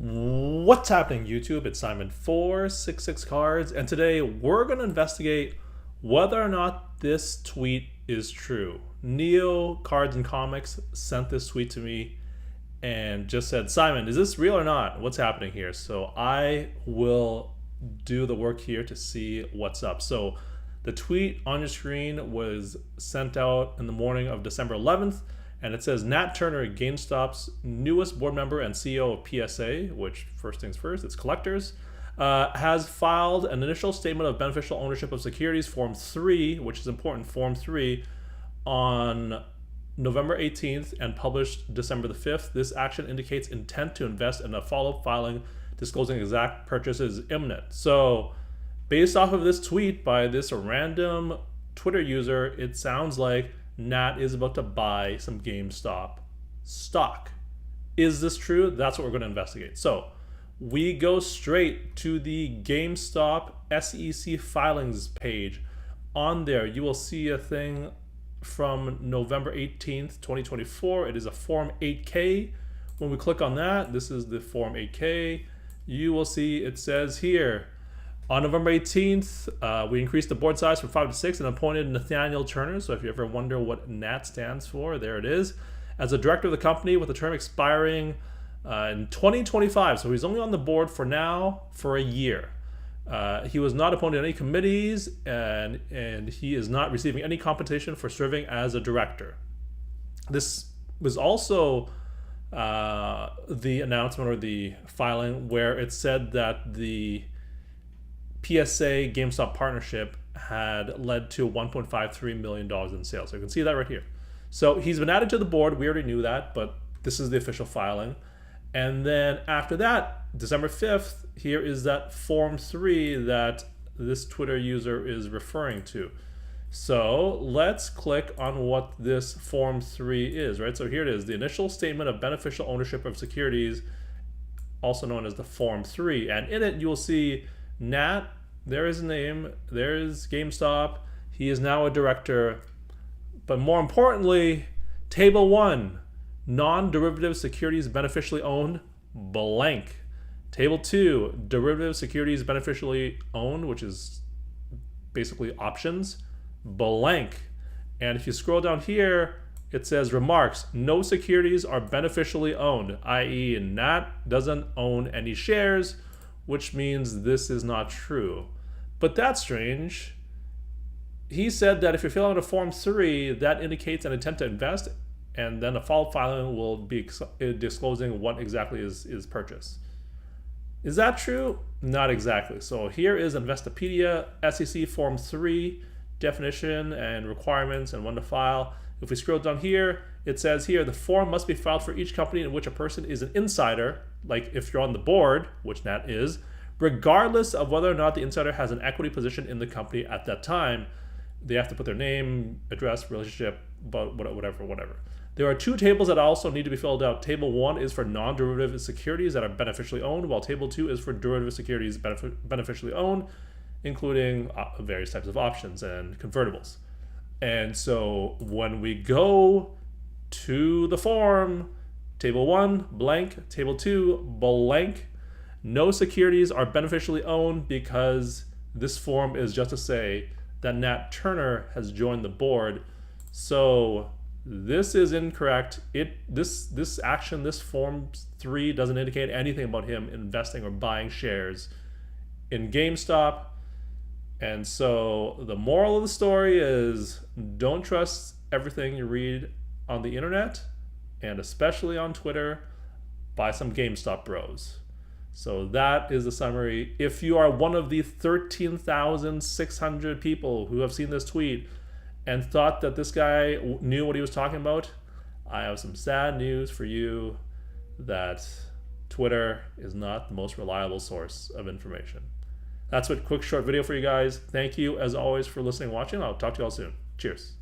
What's happening, YouTube? It's Simon466cards, and today we're going to investigate whether or not this tweet is true. Neo Cards and Comics sent this tweet to me and just said, Simon, is this real or not? What's happening here? So I will do the work here to see what's up. So the tweet on your screen was sent out in the morning of December 11th. And it says, Nat Turner, GameStop's newest board member and CEO of PSA, which first things first, it's collectors, has filed an initial statement of beneficial ownership of securities, Form 3, which is important, Form 3, on November 18th and published December the 5th. This action indicates intent to invest in a follow-up filing disclosing exact purchases imminent. So based off of this tweet by this random Twitter user, it sounds like Nat is about to buy some GameStop stock. Is this true? That's what we're going to investigate. So we go straight to the GameStop SEC filings page. On there, you will see a thing from November 18th, 2024. It is a Form 8K. When we click on that, this is the Form 8K. You will see it says here, on November 18th, we increased the board size from 5 to 6 and appointed Nathaniel Turner. So if you ever wonder what NAT stands for, there it is. As a director of the company with a term expiring in 2025. So he's only on the board for now for a year. He was not appointed to any committees and he is not receiving any compensation for serving as a director. This was also the announcement or the filing where it said that the PSA GameStop partnership had led to $1.53 million in sales. So you can see that right here. So he's been added to the board. We already knew that, but this is the official filing. And then after that, December 5th, here is that Form 3 that this Twitter user is referring to. So let's click on what this Form 3 is, right? So here it is, the initial statement of beneficial ownership of securities, also known as the Form 3. And in it, you will see Nat, there is a name, there is GameStop, he is now a director, but more importantly, Table 1, non-derivative securities beneficially owned, blank. Table 2, derivative securities beneficially owned, which is basically options, blank. And if you scroll down here, it says remarks, no securities are beneficially owned, i.e. Nat doesn't own any shares, which means this is not true. But that's strange. He said that if you fill out a Form 3, that indicates an intent to invest, and then a follow-up filing will be disclosing what exactly is purchased. Is that true? Not exactly. So here is Investopedia SEC Form 3 definition and requirements and when to file. If we scroll down here, it says here, the form must be filed for each company in which a person is an insider, like if you're on the board, which Nat is, regardless of whether or not the insider has an equity position in the company at that time. They have to put their name, address, relationship, but whatever. There are two tables that also need to be filled out. Table 1 is for non-derivative securities that are beneficially owned, while Table 2 is for derivative securities beneficially owned, including various types of options and convertibles. And so when we go to the form, Table 1, blank, Table 2, blank, no securities are beneficially owned because this form is just to say that Nat Turner has joined the board. So this is incorrect. This action, this Form 3 doesn't indicate anything about him investing or buying shares in GameStop. And so the moral of the story is don't trust everything you read on the internet, and especially on Twitter, by some GameStop bros. So that is the summary. If you are one of the 13,600 people who have seen this tweet and thought that this guy knew what he was talking about, I have some sad news for you that Twitter is not the most reliable source of information. That's a quick short video for you guys. Thank you as always for listening and watching. I'll talk to you all soon. Cheers.